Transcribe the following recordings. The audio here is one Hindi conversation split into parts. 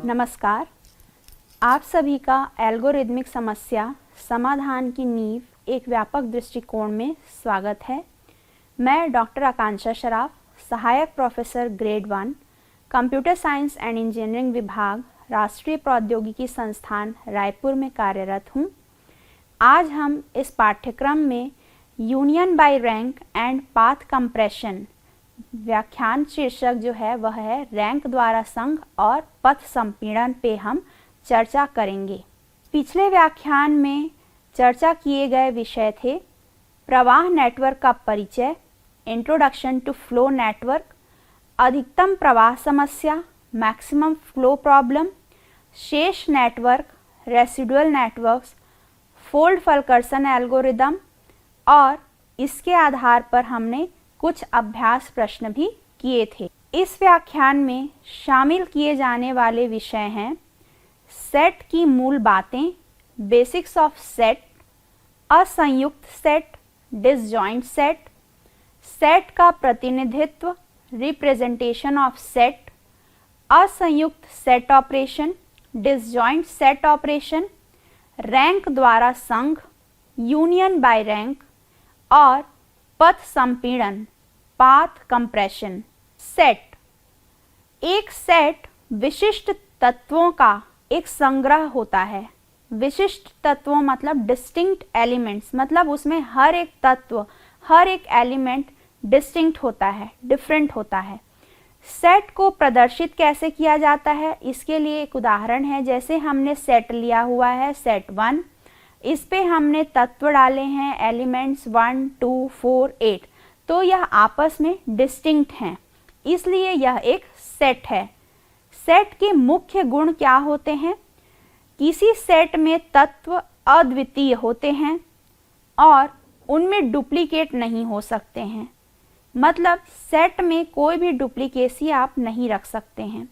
नमस्कार। आप सभी का एल्गोरिदमिक समस्या समाधान की नींव एक व्यापक दृष्टिकोण में स्वागत है। मैं डॉक्टर आकांक्षा शराफ, सहायक professor grade 1, computer science and engineering विभाग, राष्ट्रीय प्रौद्योगिकी संस्थान रायपुर में कार्यरत हूँ। आज हम इस पाठ्यक्रम में union by rank and path compression व्याख्यान शीर्षक जो है वह है रैंक द्वारा संघ और पथ संपीड़न पे हम चर्चा करेंगे। पिछले व्याख्यान में चर्चा किए गए विषय थे प्रवाह नेटवर्क का परिचय, इंट्रोडक्शन टू फ्लो नेटवर्क, अधिकतम प्रवाह समस्या, मैक्सिमम फ्लो प्रॉब्लम, शेष network, residual networks, Ford Fulkerson algorithm और इसके आधार पर हमने कुछ अभ्यास प्रश्न भी किए थे। इस व्याख्यान में शामिल किए जाने वाले विषय हैं सेट की मूल बातें, बेसिक्स ऑफ सेट, असंयुक्त सेट, डिसजॉइंट सेट, सेट का प्रतिनिधित्व, रिप्रेजेंटेशन ऑफ सेट, असंयुक्त set operation, disjoint set operation, rank द्वारा संघ, यूनियन बाय रैंक और पथ संपीड़न, पाथ कंप्रेशन। सेट एक सेट विशिष्ट तत्वों का एक संग्रह होता है। विशिष्ट तत्वों मतलब डिस्टिंक्ट एलिमेंट्स, मतलब उसमें हर एक तत्व, हर एक एलिमेंट डिस्टिंक्ट होता है, डिफरेंट होता है। सेट को प्रदर्शित कैसे किया जाता है, इसके लिए एक उदाहरण है। जैसे हमने सेट लिया हुआ है सेट 1, इस पे हमने तत्व डाले हैं एलिमेंट्स 1, 2, 4, 8, तो यह आपस में डिस्टिंक्ट हैं, इसलिए यह एक सेट है। सेट के मुख्य गुण क्या होते हैं? किसी सेट में तत्व अद्वितीय होते हैं और उनमें डुप्लीकेट नहीं हो सकते हैं, मतलब सेट में कोई भी डुप्लीकेसी आप नहीं रख सकते हैं।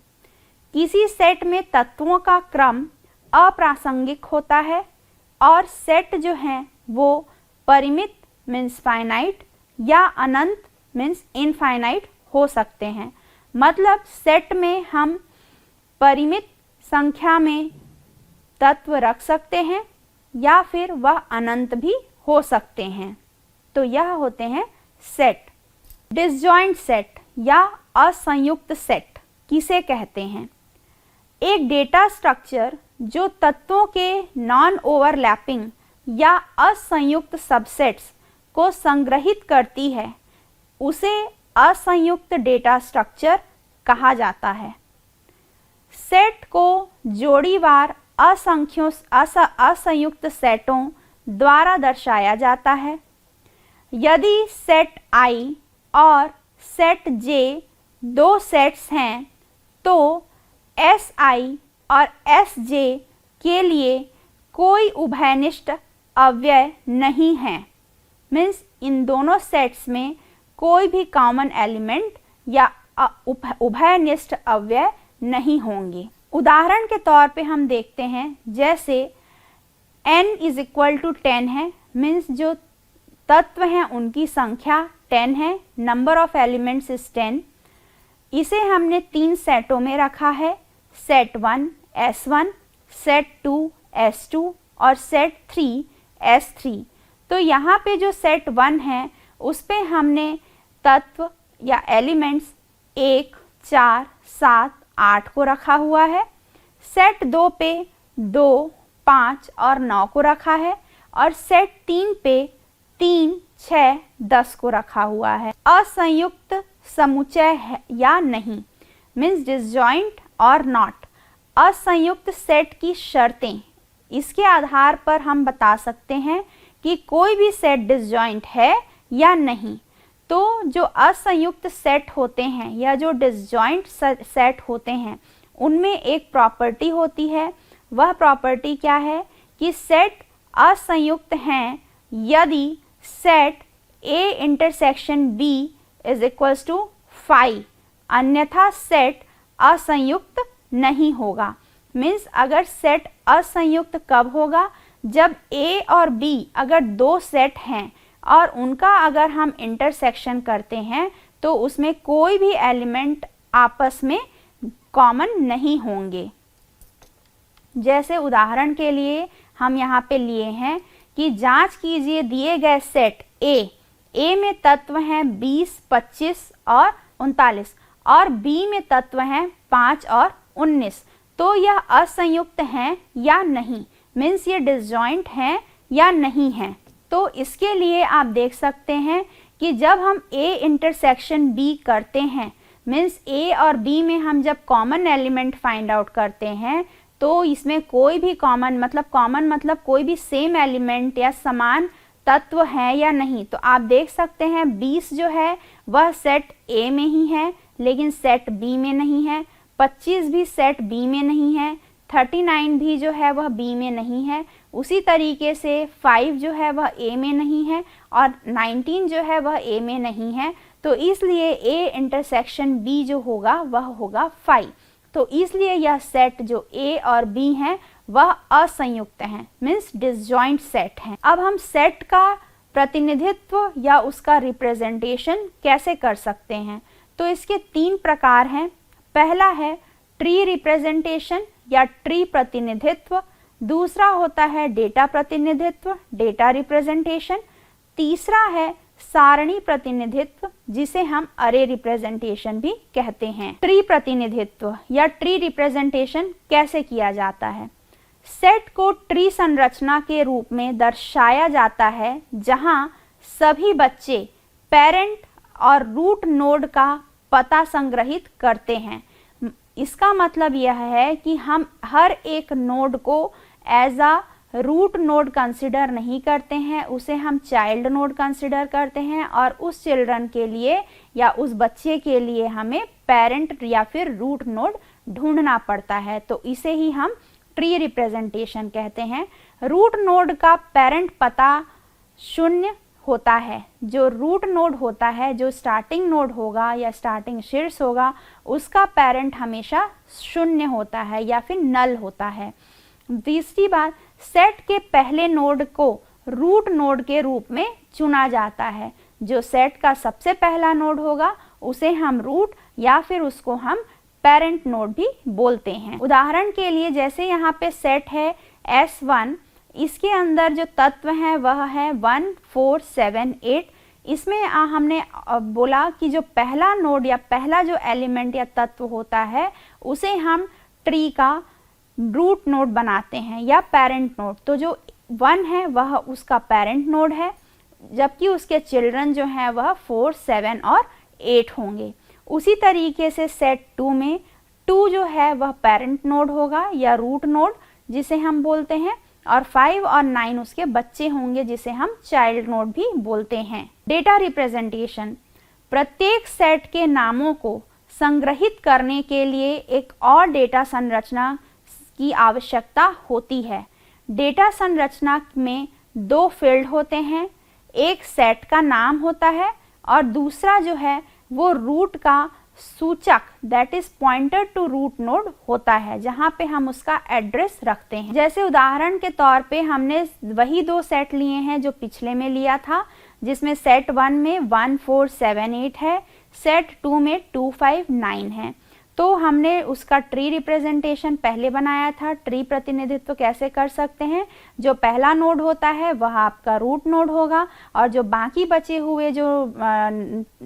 किसी सेट में तत्वों का क्रम अप्रासंगिक होता है और सेट जो हैं वो परिमित मीन्स फाइनाइट या अनंत मीन्स इनफाइनाइट हो सकते हैं। मतलब सेट में हम परिमित संख्या में तत्व रख सकते हैं या फिर वह अनंत भी हो सकते हैं। तो यह होते हैं सेट। डिसजॉइंट सेट या असंयुक्त सेट किसे कहते हैं? एक डेटा स्ट्रक्चर जो तत्वों के नॉन ओवरलैपिंग या असंयुक्त सबसेट्स को संग्रहित करती है, उसे असंयुक्त डेटा स्ट्रक्चर कहा जाता है। सेट को जोड़ीवार असंयुक्त सेटों द्वारा दर्शाया जाता है। यदि सेट I और सेट J दो सेट्स हैं तो Si और Sj के लिए कोई उभयनिष्ठ अव्यय नहीं है, मीन्स इन दोनों सेट्स में कोई भी कॉमन एलिमेंट या उभयनिष्ठ अव्यय नहीं होंगे। उदाहरण के तौर पे हम देखते हैं, जैसे n = 10 है, मीन्स जो तत्व हैं उनकी संख्या 10 है, नंबर ऑफ एलिमेंट्स इज 10। इसे हमने 3 सेटों में रखा है, सेट 1 S1, सेट 2 S2 और सेट 3 S3। तो यहाँ पे जो सेट 1 है उस पे हमने तत्व या एलिमेंट्स 1, 4, 7, 8 को रखा हुआ है। सेट 2 पे 2, 5 और 9 को रखा है और सेट 3 पे 3, 6, 10 को रखा हुआ है। असंयुक्त समुच्चय है या नहीं, मीन्स डिसजॉइंट और नॉट। असंयुक्त सेट की शर्तें, इसके आधार पर हम बता सकते हैं कि कोई भी सेट डिसजॉइंट है या नहीं। तो जो असंयुक्त सेट होते हैं या जो डिसजॉइंट सेट होते हैं उनमें एक प्रॉपर्टी होती है। वह प्रॉपर्टी क्या है कि सेट असंयुक्त हैं यदि सेट A इंटरसेक्शन B = 5, अन्यथा सेट असंयुक्त नहीं होगा। मीन्स अगर सेट असंयुक्त कब होगा? जब A और B अगर दो सेट हैं और उनका अगर हम इंटरसेक्शन करते हैं तो उसमें कोई भी एलिमेंट आपस में कॉमन नहीं होंगे। जैसे उदाहरण के लिए हम यहाँ पे लिए हैं कि जांच कीजिए दिए गए सेट ए में तत्व हैं 20, 25 और 39 और बी में तत्व हैं 5 और 19, तो यह असंयुक्त हैं या नहीं, मीन्स ये डिसजॉइंट हैं या नहीं हैं। तो इसके लिए आप देख सकते हैं कि जब हम A इंटरसेक्शन B करते हैं, मीन्स A और B में हम जब कॉमन एलिमेंट फाइंड आउट करते हैं, तो इसमें कोई भी कॉमन मतलब कोई भी सेम एलिमेंट या समान तत्व है या नहीं। तो आप देख सकते हैं 20 जो है वह सेट A में ही है लेकिन सेट B में नहीं है, 25 भी सेट B में नहीं है, 39 भी जो है वह B में नहीं है, उसी तरीके से 5 जो है वह A में नहीं है और 19 जो है वह A में नहीं है। तो इसलिए A इंटरसेक्शन B जो होगा वह होगा 5। तो इसलिए यह सेट जो A और B हैं वह असंयुक्त हैं, मीन्स डिसजॉइंट सेट हैं। अब हम सेट का प्रतिनिधित्व या उसका रिप्रेजेंटेशन कैसे कर सकते हैं? तो इसके 3 प्रकार हैं। पहला है ट्री रिप्रेजेंटेशन या ट्री प्रतिनिधित्व, दूसरा होता है डेटा प्रतिनिधित्व, डेटा रिप्रेजेंटेशन, तीसरा है सारणी प्रतिनिधित्व जिसे हम अरे रिप्रेजेंटेशन भी कहते हैं। ट्री प्रतिनिधित्व या ट्री रिप्रेजेंटेशन कैसे किया जाता है? सेट को ट्री संरचना के रूप में दर्शाया जाता है जहां सभी बच्चे पेरेंट और रूट नोड का पता संग्रहित करते हैं। इसका मतलब यह है कि हम हर एक नोड को as a root node consider नहीं करते हैं, उसे हम चाइल्ड नोड कंसिडर करते हैं और उस चिल्ड्रन के लिए या उस बच्चे के लिए हमें पेरेंट या फिर रूट नोड ढूंढना पड़ता है। तो इसे ही हम ट्री रिप्रेजेंटेशन कहते हैं। रूट नोड का पेरेंट पता 0 होता है। जो रूट नोड होता है, जो स्टार्टिंग नोड होगा या स्टार्टिंग शीर्ष होगा, उसका पेरेंट हमेशा 0 होता है या फिर नल होता है। तीसरी बात, सेट के पहले नोड को रूट नोड के रूप में चुना जाता है। जो सेट का सबसे पहला नोड होगा उसे हम रूट या फिर उसको हम पेरेंट नोड भी बोलते हैं। उदाहरण के लिए जैसे यहाँ पे सेट है S1, इसके अंदर जो तत्व हैं वह है 1, 4, 7, 8। इसमें हमने बोला कि जो पहला नोड या पहला जो एलिमेंट या तत्व होता है उसे हम ट्री का रूट नोड बनाते हैं या पेरेंट नोड। तो जो 1 है वह उसका पेरेंट नोड है, जबकि उसके चिल्ड्रन जो हैं वह 4, 7 और 8 होंगे। उसी तरीके से सेट 2 में 2 जो है वह पेरेंट नोड होगा या रूट नोड जिसे हम बोलते हैं, और 5 और 9 उसके बच्चे होंगे जिसे हम चाइल्ड नोड भी बोलते हैं। डेटा रिप्रेजेंटेशन, प्रत्येक सेट के नामों को संग्रहित करने के लिए एक और डेटा संरचना की आवश्यकता होती है। डेटा संरचना में 2 फील्ड होते हैं, एक सेट का नाम होता है और दूसरा जो है वो रूट का सूचक that is pointer to root node होता है, जहाँ पे हम उसका एड्रेस रखते हैं। जैसे उदाहरण के तौर पे हमने वही 2 सेट लिए हैं जो पिछले में लिया था, जिसमें सेट 1 में 1, 4, 7, 8 है, सेट 2 में 2, 5, 9 है। तो हमने उसका ट्री रिप्रेजेंटेशन पहले बनाया था। ट्री प्रतिनिधित्व कैसे कर सकते हैं? जो पहला नोड होता है वह आपका रूट नोड होगा और जो बाकी बचे हुए जो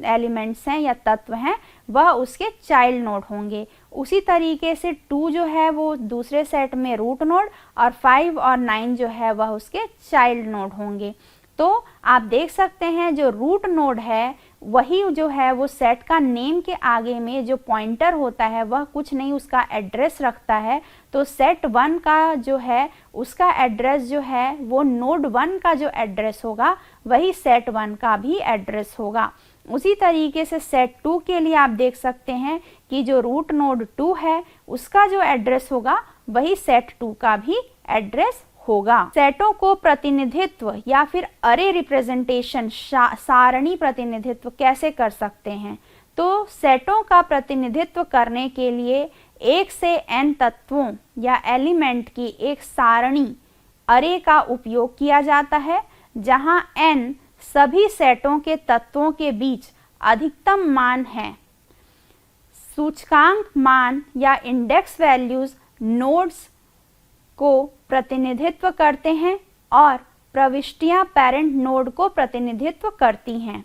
एलिमेंट्स हैं या तत्व हैं वह उसके चाइल्ड नोड होंगे। उसी तरीके से 2 जो है वो दूसरे सेट में रूट नोड और 5 और 9 जो है वह उसके चाइल्ड नोड होंगे। तो आप देख सकते हैं जो रूट नोड है वही जो है वो सेट का नेम के आगे में जो पॉइंटर होता है वह कुछ नहीं, उसका एड्रेस रखता है। तो सेट 1 का जो है उसका एड्रेस जो है वो नोड 1 का जो एड्रेस होगा वही सेट 1 का भी एड्रेस होगा। उसी तरीके से सेट 2 के लिए आप देख सकते हैं कि जो रूट नोड 2 है उसका जो एड्रेस होगा वही सेट 2 का भी एड्रेस होगा। सेटों को प्रतिनिधित्व या फिर अरे रिप्रेजेंटेशन सारणी प्रतिनिधित्व कैसे कर सकते हैं? तो सेटों का प्रतिनिधित्व करने के लिए 1 से n तत्वों या एलिमेंट की एक सारणी अरे का उपयोग किया जाता है, जहां n सभी सेटों के तत्वों के बीच अधिकतम मान है। सूचकांक मान या इंडेक्स वैल्यूज नोड्स को प्रतिनिधित्व करते हैं और प्रविष्टियां पेरेंट नोड को प्रतिनिधित्व करती हैं।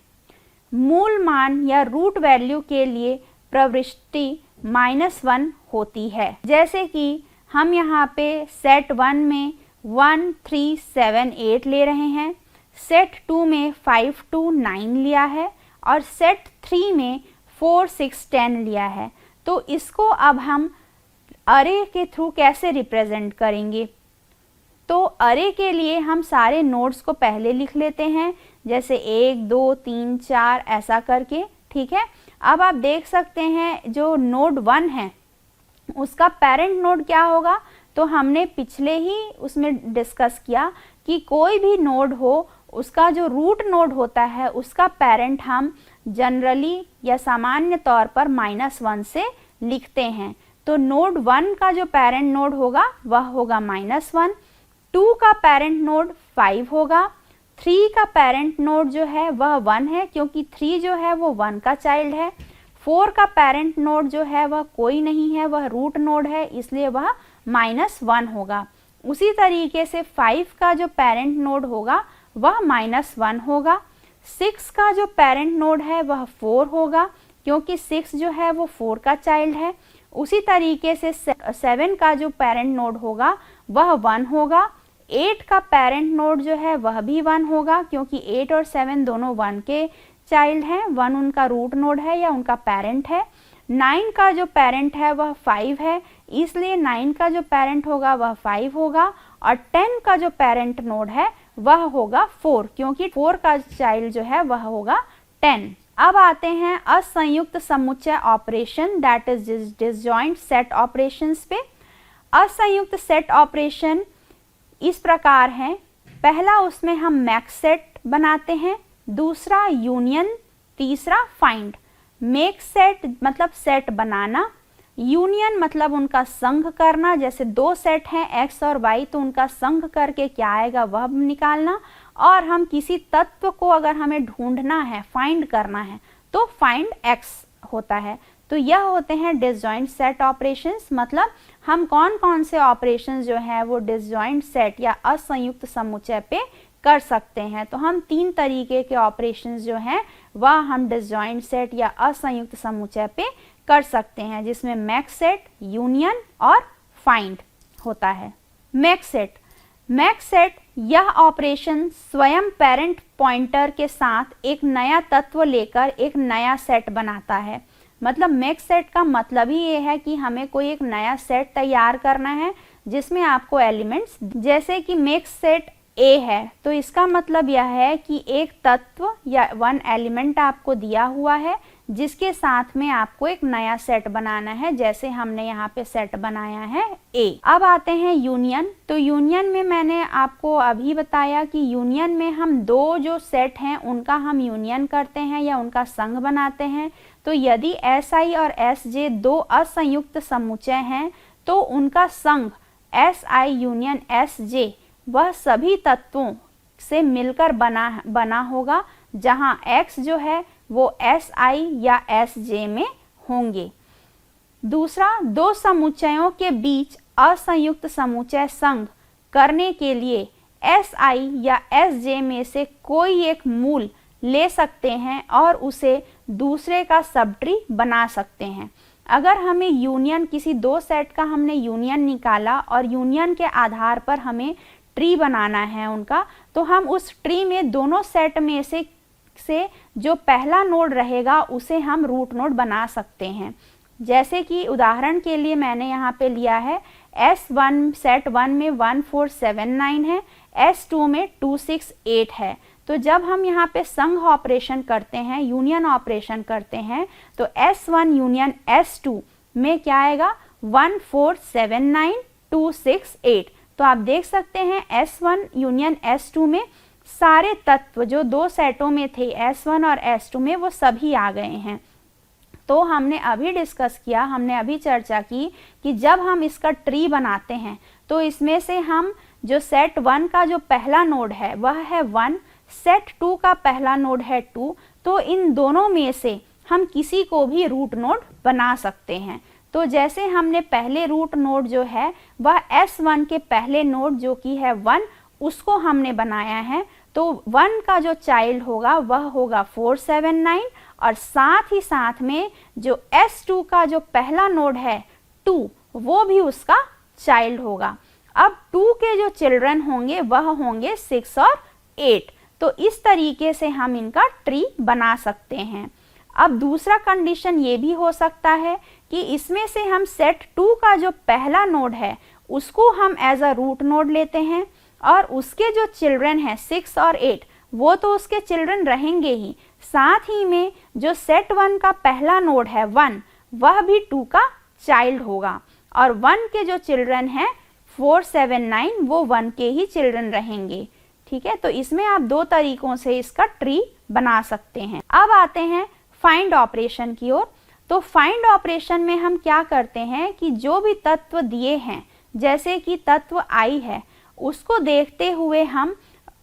मूल मान या रूट वैल्यू के लिए प्रविष्टि -1 होती है। जैसे कि हम यहाँ पे सेट 1 में 1 3 7 8 ले रहे हैं, सेट 2 में 5 2 9 लिया है और सेट 3 में 4 6 10 लिया है। तो इसको अब हम अरे के थ्रू कैसे रिप्रेजेंट करेंगे? तो अरे के लिए हम सारे नोड्स को पहले लिख लेते हैं, जैसे 1 2 3 4 ऐसा करके, ठीक है। अब आप देख सकते हैं जो नोड 1 है उसका पेरेंट नोड क्या होगा, तो हमने पिछले ही उसमें डिस्कस किया कि कोई भी नोड हो उसका जो रूट नोड होता है उसका पेरेंट हम जनरली या सामान्य तौर पर -1 से लिखते हैं। तो नोड 1 का जो पेरेंट नोड होगा वह होगा -1, 2 का पेरेंट नोड 5 होगा, 3 का पेरेंट नोड जो है वह 1 है क्योंकि 3 जो है वो 1 का चाइल्ड है, 4 का पेरेंट नोड जो है वह कोई नहीं है, वह रूट नोड है, इसलिए वह -1 होगा। उसी तरीके से 5 का जो पेरेंट नोड होगा वह -1 होगा, 6 का जो पेरेंट नोड है वह 4 होगा क्योंकि 6 जो है वो 4 का चाइल्ड है। उसी तरीके से 7 का जो पेरेंट नोड होगा वह 1 होगा, 8 का पेरेंट नोड जो है वह भी 1 होगा क्योंकि 8 और 7 दोनों 1 के चाइल्ड हैं, 1 उनका रूट नोड है या उनका पेरेंट है। 9 का जो पेरेंट है वह 5 है, इसलिए 9 का जो पेरेंट होगा वह 5 होगा और 10 का जो पेरेंट नोड है वह होगा 4 क्योंकि 4 का चाइल्ड जो है वह होगा 10। अब आते हैं असंयुक्त समुच्चय operation that is disjoint set operations पे। असंयुक्त सेट ऑपरेशन इस प्रकार है, पहला उसमें हम मैक्स सेट बनाते हैं, दूसरा यूनियन, तीसरा फाइंड। मेक सेट मतलब सेट बनाना, यूनियन मतलब उनका संघ करना, जैसे 2 सेट हैं x और y तो उनका संघ करके क्या आएगा वह निकालना, और हम किसी तत्व को अगर हमें ढूंढना है, फाइंड करना है तो फाइंड x होता है। तो यह होते हैं डिसजॉइंट सेट ऑपरेशंस। मतलब हम कौन कौन से ऑपरेशंस जो है वो डिसजॉइंट सेट या असंयुक्त समुच्चय पे कर सकते हैं। तो हम 3 तरीके के ऑपरेशंस जो हैं वह हम डिसजॉइंट सेट या असंयुक्त समुच्चय पे कर सकते हैं, जिसमें मैक्स सेट, यूनियन और फाइंड होता है। मैक्स सेट यह ऑपरेशन स्वयं पेरेंट पॉइंटर के साथ एक नया तत्व लेकर एक नया सेट बनाता है। मतलब मैक्स सेट का मतलब ही ये है कि हमें कोई एक नया सेट तैयार करना है जिसमें आपको एलिमेंट्स, जैसे कि मैक्स सेट ए है तो इसका मतलब यह है कि एक तत्व या 1 एलिमेंट आपको दिया हुआ है जिसके साथ में आपको एक नया सेट बनाना है, जैसे हमने यहाँ पे सेट बनाया है ए। अब आते हैं यूनियन। तो यूनियन में मैंने आपको अभी बताया कि यूनियन में हम 2 जो सेट हैं उनका हम यूनियन करते हैं या उनका संघ बनाते हैं। तो यदि SI और SJ 2 असंयुक्त समुच्चय हैं तो उनका संघ SI यूनियन SJ वह सभी तत्वों से मिलकर बना होगा जहां X जो है वो SI या SJ में होंगे। दूसरा, 2 समुच्चयों के बीच असंयुक्त समुच्चय संघ करने के लिए SI या SJ में से कोई एक मूल ले सकते हैं और उसे दूसरे का सब ट्री बना सकते हैं। अगर हमें यूनियन, किसी 2 सेट का हमने यूनियन निकाला और यूनियन के आधार पर हमें ट्री बनाना है उनका, तो हम उस ट्री में दोनों सेट में से जो पहला नोड रहेगा उसे हम रूट नोड बना सकते हैं। जैसे कि उदाहरण के लिए मैंने यहाँ पे लिया है S1 सेट 1 में 1 4 7 9 है, S2 में 2 6 8 है। तो जब हम यहाँ पे संघ ऑपरेशन करते हैं, यूनियन ऑपरेशन करते हैं, तो S1 यूनियन S2 में क्या आएगा 1 4 7 9 2 6 8। तो आप देख सकते हैं S1 यूनियन S2 में सारे तत्व जो 2 सेटों में थे S1 और S2 में वो सभी आ गए हैं। तो हमने अभी डिस्कस किया, हमने अभी चर्चा की कि जब हम इसका ट्री बनाते हैं तो इसमें से हम जो सेट 1 का जो पहला नोड है वह है 1, सेट 2 का पहला नोड है 2, तो इन दोनों में से हम किसी को भी रूट नोड बना सकते हैं। तो जैसे हमने पहले रूट नोड जो है वह S1 के पहले नोड जो कि है 1 उसको हमने बनाया है, तो 1 का जो चाइल्ड होगा वह होगा 479 और साथ ही साथ में जो S2 का जो पहला नोड है 2 वो भी उसका चाइल्ड होगा। अब 2 के जो चिल्ड्रन होंगे वह होंगे 6 और 8। तो इस तरीके से हम इनका ट्री बना सकते हैं। अब दूसरा कंडीशन ये भी हो सकता है कि इसमें से हम सेट 2 का जो पहला नोड है उसको हम एज अ रूट नोड लेते हैं और उसके जो चिल्ड्रन हैं 6 और 8 वो तो उसके चिल्ड्रन रहेंगे ही, साथ ही में जो सेट 1 का पहला नोड है 1 वह भी 2 का चाइल्ड होगा और 1 के जो चिल्ड्रन हैं 479 वो 1 के ही चिल्ड्रन रहेंगे। ठीक है, तो इसमें आप दो तरीकों से इसका ट्री बना सकते हैं। अब आते हैं फाइंड ऑपरेशन की ओर। तो फाइंड ऑपरेशन में हम क्या करते हैं कि जो भी तत्व दिए हैं, जैसे कि तत्व i है, उसको देखते हुए हम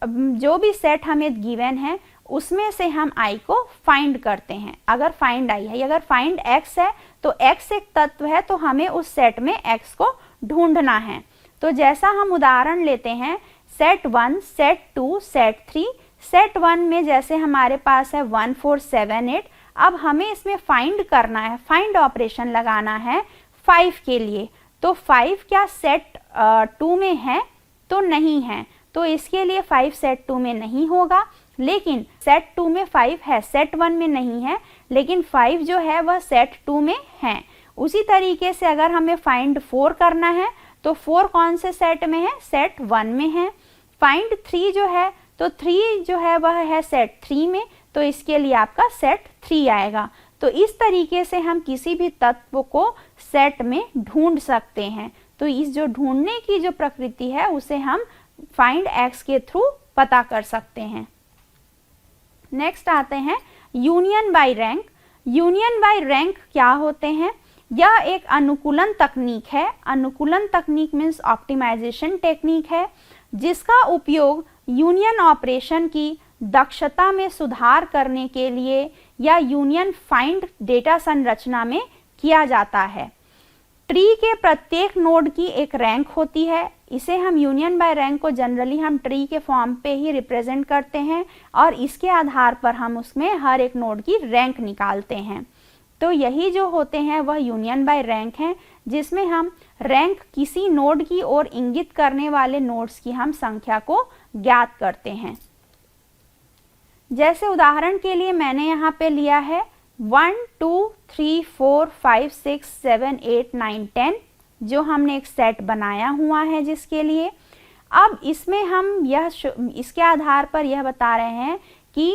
जो भी सेट हमें गिवन है उसमें से हम i को फाइंड करते हैं। अगर फाइंड i है, अगर फाइंड x है तो x एक तत्व है तो हमें उस सेट में x को ढूंढना है। तो जैसा हम उदाहरण लेते हैं सेट 1, सेट 2, सेट 3। सेट 1 में जैसे हमारे पास है 1 4 7 8। अब हमें इसमें फाइंड करना है, फाइंड ऑपरेशन लगाना है 5 के लिए। तो 5 क्या सेट 2 में है? तो नहीं है, तो इसके लिए 5 सेट 2 में नहीं होगा। लेकिन सेट 2 में 5 है, सेट 1 में नहीं है, लेकिन 5 जो है वह सेट 2 में है। उसी तरीके से अगर हमें फाइंड 4 करना है तो 4 कौन से सेट में है? सेट 1 में है। फाइंड 3 जो है तो 3 जो है वह है सेट 3 में, तो इसके लिए आपका सेट 3 आएगा। तो इस तरीके से हम किसी भी तत्व को सेट में ढूंढ सकते हैं। तो इस जो ढूंढने की जो प्रकृति है उसे हम फाइंड x के थ्रू पता कर सकते हैं। नेक्स्ट आते हैं union by rank. Union by rank क्या होते हैं? यह एक अनुकूलन तकनीक है। अनुकूलन तकनीक मीन्स ऑप्टिमाइजेशन टेक्निक है, जिसका उपयोग यूनियन ऑपरेशन की दक्षता में सुधार करने के लिए या यूनियन फाइंड डेटा संरचना में किया जाता है। ट्री के प्रत्येक नोड की एक रैंक होती है। इसे हम यूनियन बाय रैंक को जनरली हम ट्री के फॉर्म पे ही रिप्रेजेंट करते हैं और इसके आधार पर हम उसमें हर एक नोड की रैंक निकालते हैं। तो यही जो होते हैं वह यूनियन बाय रैंक हैं, जिसमें हम रैंक किसी नोड की ओर इंगित करने वाले नोड्स की हम संख्या को ज्ञात करते हैं। जैसे उदाहरण के लिए मैंने यहाँ पे लिया है 1 2 3 4 5 6 7 8 9 10 जो हमने एक सेट बनाया हुआ है जिसके लिए। अब इसमें हम इसके आधार पर यह बता रहे हैं कि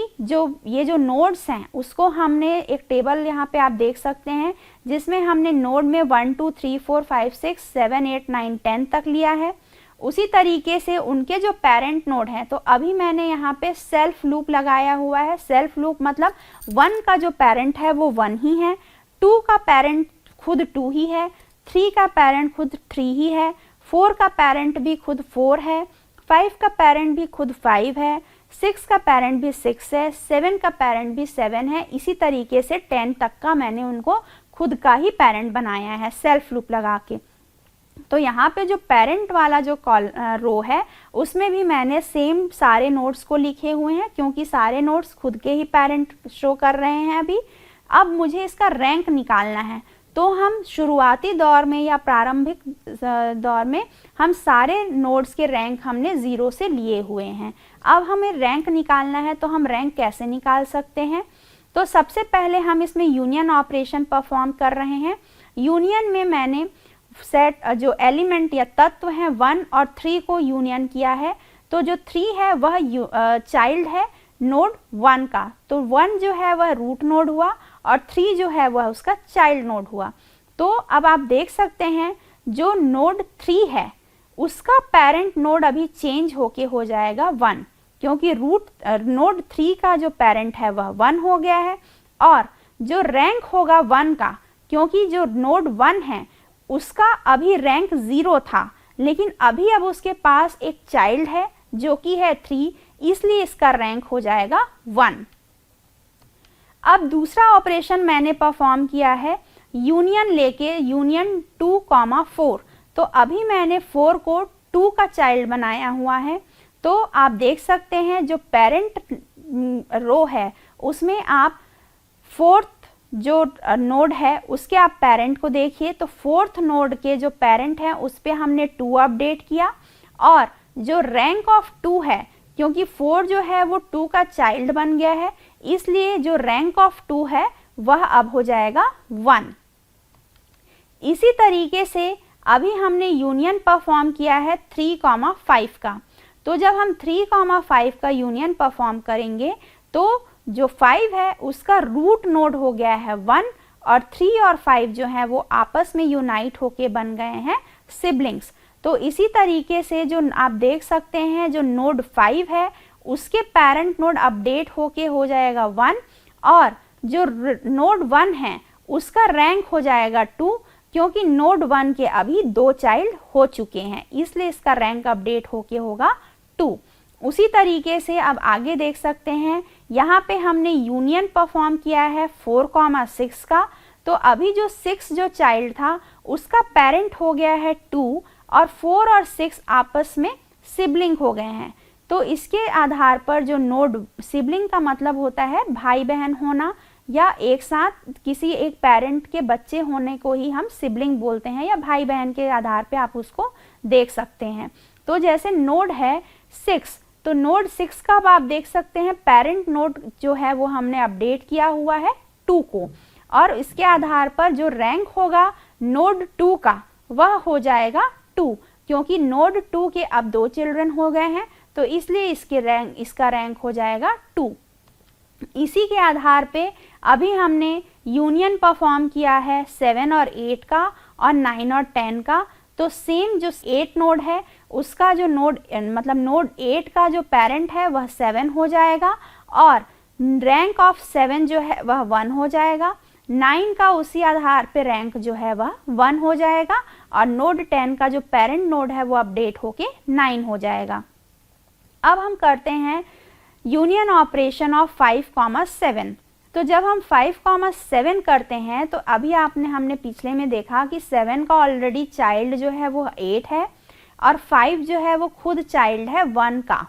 ये जो नोड्स हैं उसको हमने एक टेबल यहाँ पे आप देख सकते हैं जिसमें हमने नोड में 1 2 3 4 5 6 7 8 9 10 तक लिया है। उसी तरीके से उनके जो पेरेंट नोड हैं, तो अभी मैंने यहाँ पे सेल्फ लूप लगाया हुआ है। सेल्फ लूप मतलब 1 का जो पेरेंट है वो 1 ही है, 2 का पेरेंट खुद 2 ही है, 3 का पेरेंट खुद 3 ही है, 4 का पेरेंट भी खुद 4 है, 5 का पेरेंट भी खुद 5 है, 6 का पेरेंट भी 6 है, 7 का पेरेंट भी 7 है। इसी तरीके से 10 तक का मैंने उनको खुद का ही पेरेंट बनाया है सेल्फ लूप लगा के। तो यहाँ पे जो पेरेंट वाला जो रो है उसमें भी मैंने सेम सारे नोड्स को लिखे हुए हैं, क्योंकि सारे नोड्स खुद के ही पेरेंट शो कर रहे हैं अभी। अब मुझे इसका रैंक निकालना है, तो हम शुरुआती दौर में या प्रारंभिक दौर में हम सारे नोड्स के रैंक हमने 0 से लिए हुए हैं। अब हमें रैंक निकालना है, तो हम रैंक कैसे निकाल सकते हैं? तो सबसे पहले हम इसमें यूनियन ऑपरेशन परफॉर्म कर रहे हैं। यूनियन में मैंने सेट जो एलिमेंट या तत्व हैं 1 और 3 को यूनियन किया है। तो जो 3 है वह चाइल्ड है नोड 1 का, तो 1 जो है वह रूट नोड हुआ और 3 जो है वह उसका चाइल्ड नोड हुआ। तो अब आप देख सकते हैं जो नोड 3 है उसका पेरेंट नोड अभी चेंज होके हो जाएगा 1, क्योंकि नोड 3 का जो पेरेंट है वह 1 हो गया है। और जो रैंक होगा 1 का, क्योंकि जो नोड 1 है उसका अभी रैंक 0 था, लेकिन अभी अब उसके पास एक चाइल्ड है जो कि है 3, इसलिए इसका रैंक हो जाएगा 1। अब दूसरा ऑपरेशन मैंने परफॉर्म किया है यूनियन लेके यूनियन 2,4, तो अभी मैंने 4 को 2 का चाइल्ड बनाया हुआ है। तो आप देख सकते हैं जो पेरेंट रो है उसमें आप फोर्थ जो नोड है उसके आप पेरेंट को देखिए, तो फोर्थ नोड के जो पेरेंट है उस पर हमने 2 अपडेट किया, और जो रैंक ऑफ 2 है, क्योंकि 4 जो है वो 2 का चाइल्ड बन गया है, इसलिए जो रैंक ऑफ 2 है वह अब हो जाएगा 1। इसी तरीके से अभी हमने यूनियन परफॉर्म किया है 3,5 का। तो जब हम 3,5 का यूनियन परफॉर्म करेंगे तो जो 5 है उसका रूट नोड हो गया है 1, और 3 और 5 जो है वो आपस में यूनाइट होके बन गए हैं सिबलिंग्स। तो इसी तरीके से जो आप देख सकते हैं जो नोड 5 है उसके पेरेंट नोड अपडेट होके हो जाएगा 1, और जो नोड 1 है उसका रैंक हो जाएगा 2, क्योंकि नोड 1 के अभी 2 चाइल्ड हो चुके हैं, इसलिए इसका रैंक अपडेट होके होगा 2। उसी तरीके से अब आगे देख सकते हैं, यहाँ पे हमने यूनियन परफॉर्म किया है 4,6 का। तो अभी जो 6 जो चाइल्ड था उसका पेरेंट हो गया है 2, और 4 और 6 आपस में सिबलिंग हो गए हैं। तो इसके आधार पर जो नोड, सिबलिंग का मतलब होता है भाई बहन होना या एक साथ किसी एक पेरेंट के बच्चे होने को ही हम सिबलिंग बोलते हैं, या भाई बहन के आधार पे आप उसको देख सकते हैं। तो जैसे नोड है 6, तो नोड 6 का आप देख सकते हैं पेरेंट नोड जो है वो हमने अपडेट किया हुआ है 2 को, और इसके आधार पर जो रैंक होगा नोड 2 का वह हो जाएगा 2, क्योंकि नोड 2 के अब 2 चिल्ड्रन हो गए हैं, तो इसलिए इसका रैंक हो जाएगा 2। इसी के आधार पे अभी हमने यूनियन परफॉर्म किया है 7 और 8 का और 9 और 10 का। तो सेम जो 8 नोड है उसका जो नोड नोड 8 का जो पेरेंट है वह 7 हो जाएगा, और रैंक ऑफ 7 जो है वह 1 हो जाएगा। 9 का उसी आधार पे रैंक जो है वह 1 हो जाएगा, और नोड 10 का जो पेरेंट नोड है वो अपडेट होके 9 हो जाएगा। अब हम करते हैं यूनियन ऑपरेशन ऑफ 5,7। तो जब हम 5,7 करते हैं तो अभी हमने पिछले में देखा कि 7 का ऑलरेडी चाइल्ड जो है वो 8 है, और 5 जो है वो खुद चाइल्ड है 1 का।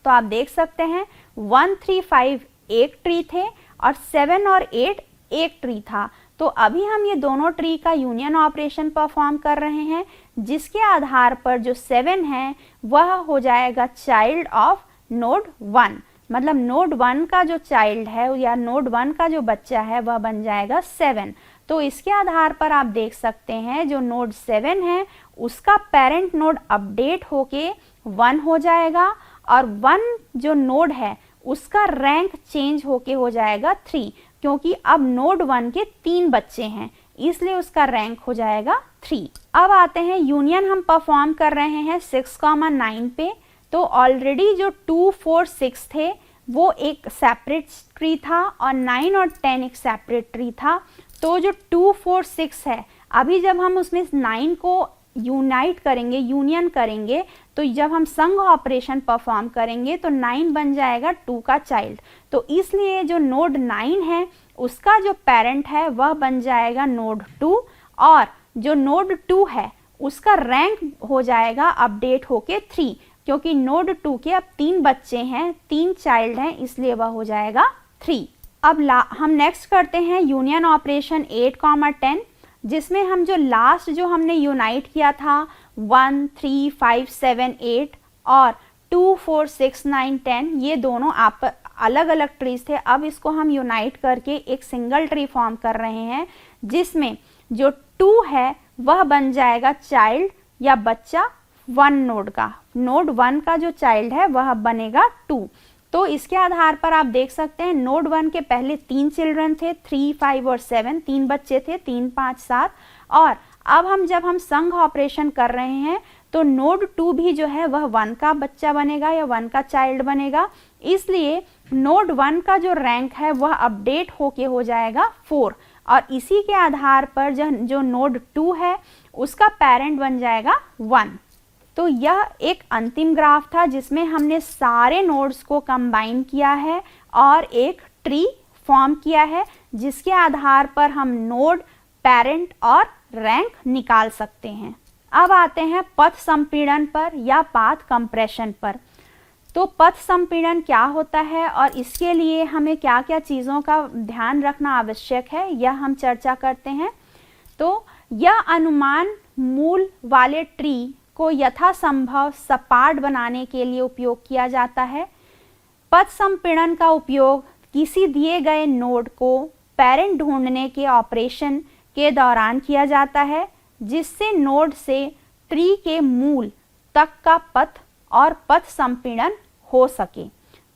तो आप देख सकते हैं 1, 3, 5 एक ट्री थे, और 7 और 8 एक ट्री था। तो अभी हम ये दोनों ट्री का यूनियन ऑपरेशन परफॉर्म कर रहे हैं, जिसके आधार पर जो 7 है वह हो जाएगा चाइल्ड ऑफ नोड 1, मतलब नोड 1 का जो चाइल्ड है या नोड 1 का जो बच्चा है वह बन जाएगा 7। तो इसके आधार पर आप देख सकते हैं जो नोड 7 है उसका पेरेंट नोड अपडेट होके 1 हो जाएगा, और 1 जो नोड है उसका रैंक चेंज होके हो जाएगा 3, क्योंकि अब नोड 1 के 3 बच्चे हैं, इसलिए उसका रैंक हो जाएगा 3। अब आते हैं यूनियन हम परफॉर्म कर रहे हैं 6,9 पे। तो ऑलरेडी जो 2, 4, 6 थे वो एक सेपरेट ट्री था, और 9 और 10 एक सेपरेट ट्री था। तो जो 2, 4, 6 है, अभी जब हम उसमें 9 को यूनाइट करेंगे, यूनियन करेंगे, तो जब हम संघ ऑपरेशन परफॉर्म करेंगे तो 9 बन जाएगा 2 का चाइल्ड। तो इसलिए जो नोड 9 है उसका जो पेरेंट है वह बन जाएगा नोड 2, और जो नोड 2 है उसका रैंक हो जाएगा अपडेट होके 3, क्योंकि नोड 2 के अब 3 बच्चे हैं, 3 चाइल्ड हैं, इसलिए वह हो जाएगा 3। अब हम नेक्स्ट करते हैं यूनियन ऑपरेशन 8,10, जिसमें हम जो लास्ट जो हमने यूनाइट किया था 1, 3, 5, 7, 8 और 2, 4, 6, 9, 10, ये दोनों अलग अलग ट्रीज थे। अब इसको हम यूनाइट करके एक सिंगल ट्री फॉर्म कर रहे हैं, जिसमें जो 2 है वह बन जाएगा चाइल्ड या बच्चा 1 नोड का। नोड 1 का जो चाइल्ड है वह बनेगा 2। तो इसके आधार पर आप देख सकते हैं नोड 1 के पहले 3 चिल्ड्रन थे, 3, 5 और 7, 3 बच्चे थे, 3, 5, 7। और अब जब हम संघ ऑपरेशन कर रहे हैं तो नोड 2 भी जो है वह 1 का बच्चा बनेगा या 1 का चाइल्ड बनेगा, इसलिए नोड 1 का जो रैंक है वह अपडेट होके हो जाएगा 4, और इसी के आधार पर जो नोड 2 है उसका पेरेंट बन जाएगा 1। तो यह एक अंतिम ग्राफ था जिसमें हमने सारे नोड्स को कंबाइन किया है और एक ट्री फॉर्म किया है, जिसके आधार पर हम नोड पेरेंट और रैंक निकाल सकते हैं। अब आते हैं पथ संपीड़न पर या पाथ कंप्रेशन पर। तो पथ संपीड़न क्या होता है और इसके लिए हमें क्या क्या चीज़ों का ध्यान रखना आवश्यक है, यह हम चर्चा करते हैं। तो यह अनुमान मूल वाले ट्री को यथासंभव सपाट बनाने के लिए उपयोग किया जाता है। पथ संपीड़न का उपयोग किसी दिए गए नोड को पेरेंट ढूंढने के ऑपरेशन के दौरान किया जाता है, जिससे नोड से ट्री के मूल तक का पथ और पथ संपीड़न हो सके।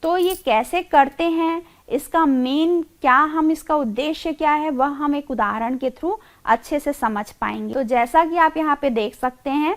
तो ये कैसे करते हैं, इसका मेन क्या, हम इसका उद्देश्य क्या है, वह हम एक उदाहरण के थ्रू अच्छे से समझ पाएंगे। तो जैसा कि आप यहाँ पे देख सकते हैं,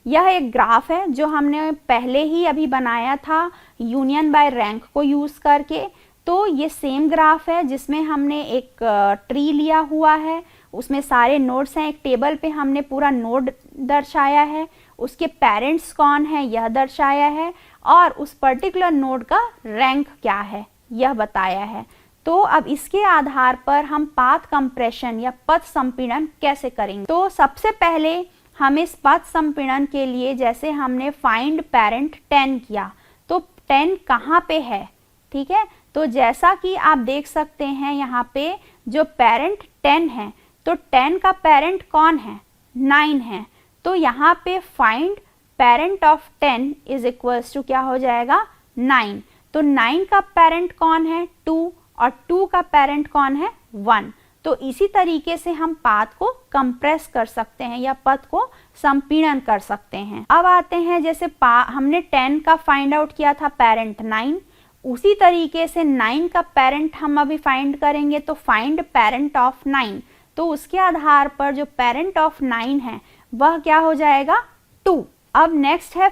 यह एक ग्राफ है जो हमने पहले ही अभी बनाया था यूनियन बाय रैंक को यूज़ करके। तो ये सेम ग्राफ है जिसमें हमने एक ट्री लिया हुआ है, उसमें सारे नोड्स हैं। एक टेबल पे हमने पूरा नोड दर्शाया है, उसके पेरेंट्स कौन है यह दर्शाया है, और उस पर्टिकुलर नोड का रैंक क्या है यह बताया है। तो अब इसके आधार पर हम पाथ कंप्रेशन या पथ संपीड़न कैसे करेंगे। तो सबसे पहले हम इस पथ संपीड़न के लिए, जैसे हमने फाइंड पेरेंट 10 किया, तो 10 कहाँ पे है, ठीक है। तो जैसा कि आप देख सकते हैं यहाँ पे जो पेरेंट 10 है, तो 10 का पेरेंट कौन है, 9 है। तो यहाँ पे find parent of 10 is equals to क्या हो जाएगा, 9। तो 9 का पेरेंट कौन है, 2, और 2 का पेरेंट कौन है, 1। तो इसी तरीके से हम पाथ को कंप्रेस कर सकते हैं या पथ को संपीड़न कर सकते हैं। अब आते हैं, जैसे हमने 10 का फाइंड आउट किया था पेरेंट 9, उसी तरीके से 9 का पेरेंट हम अभी फाइंड करेंगे। तो फाइंड पेरेंट ऑफ 9, तो उसके आधार पर जो पेरेंट ऑफ 9 है वह क्या हो जाएगा, 2। अब नेक्स्ट है,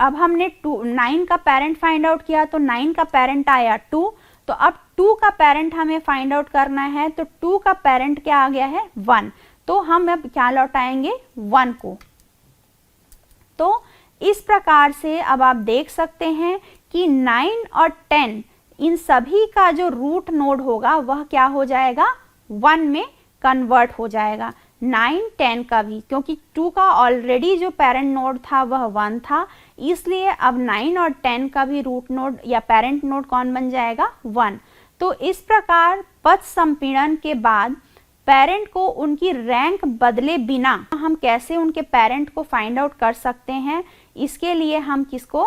अब हमने 9 का पेरेंट फाइंड आउट किया, तो 9 का पेरेंट आया 2। तो अब 2 का पेरेंट हमें फाइंड आउट करना है, तो 2 का पेरेंट क्या आ गया है, 1। तो हम अब क्या लौटाएंगे, 1 को। तो इस प्रकार से अब आप देख सकते हैं कि 9 और 10 इन सभी का जो रूट नोड होगा वह क्या हो जाएगा, 1 में कन्वर्ट हो जाएगा। 9, 10 का भी, क्योंकि 2 का ऑलरेडी जो पेरेंट नोड था वह 1 था, इसलिए अब 9 और 10 का भी रूट नोड या पेरेंट नोड कौन बन जाएगा, 1। तो इस प्रकार पथ संपीड़न के बाद पेरेंट को उनकी रैंक बदले बिना हम कैसे उनके पेरेंट को फाइंड आउट कर सकते हैं, इसके लिए हम किसको,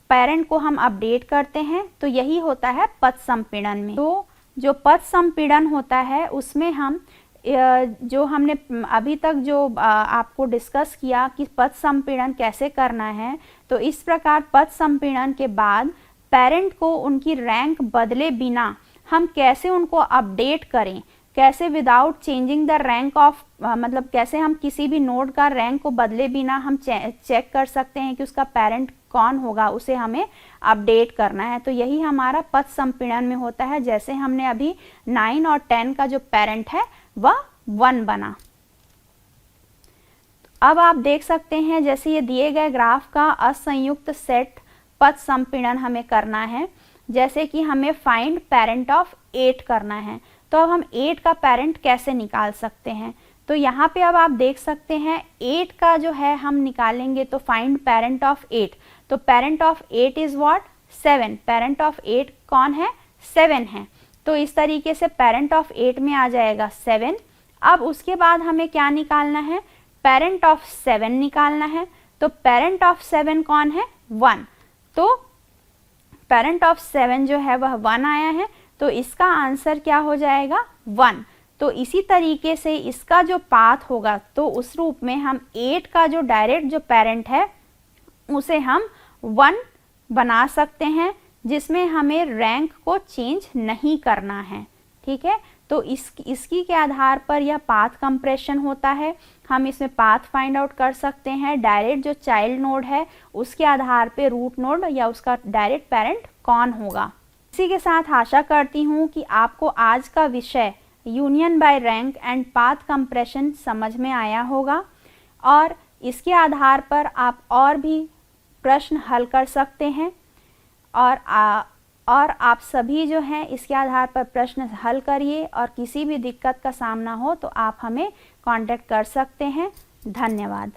पेरेंट को हम अपडेट करते हैं। तो यही होता है पथ संपीड़न में। तो जो पथ संपीड़न होता है उसमें हम जो हमने अभी तक जो आपको डिस्कस किया कि पथ संपीड़न कैसे करना है, तो इस प्रकार पथ संपीड़न के बाद पेरेंट को उनकी रैंक बदले बिना हम कैसे उनको अपडेट करें, कैसे without changing the rank of, मतलब कैसे हम किसी भी नोड का रैंक को बदले बिना हम चेक कर सकते हैं कि उसका पेरेंट कौन होगा, उसे हमें अपडेट करना है। तो यही हमारा पथ संपीड़न में होता है। जैसे हमने अभी 9 और 10 का जो पेरेंट है वह 1 बना। अब आप देख सकते हैं, जैसे ये दिए गए ग्राफ का असंयुक्त सेट पथ संपीड़न हमें करना है। जैसे कि हमें फाइंड पेरेंट ऑफ 8 करना है, तो अब हम 8 का पेरेंट कैसे निकाल सकते हैं। तो यहाँ पे अब आप देख सकते हैं 8 का जो है हम निकालेंगे, तो फाइंड पेरेंट ऑफ 8, तो parent of 8 is what, 7। Parent of 8 कौन है, 7 है। तो इस तरीके से पेरेंट ऑफ 8 में आ जाएगा 7। अब उसके बाद हमें क्या निकालना है, पेरेंट ऑफ 7 निकालना है। तो पेरेंट ऑफ 7 कौन है, 1। तो पेरेंट ऑफ 7 जो है वह 1 आया है, तो इसका आंसर क्या हो जाएगा, 1। तो इसी तरीके से इसका जो पाथ होगा, तो उस रूप में हम 8 का जो डायरेक्ट जो पेरेंट है उसे हम 1 बना सकते हैं, जिसमें हमें रैंक को चेंज नहीं करना है, ठीक है। तो इसकी के आधार पर यह पाथ कंप्रेशन होता है। हम इसमें पाथ फाइंड आउट कर सकते हैं, डायरेक्ट जो चाइल्ड नोड है उसके आधार पे रूट नोड या उसका डायरेक्ट पेरेंट कौन होगा। इसी के साथ आशा करती हूँ कि आपको आज का विषय union by rank and path compression समझ में आया होगा, और इसके आधार पर आप और भी प्रश्न हल कर सकते हैं। और और आप सभी जो हैं इसके आधार पर प्रश्न हल करिए और किसी भी दिक्कत का सामना हो तो आप हमें कांटेक्ट कर सकते हैं। धन्यवाद।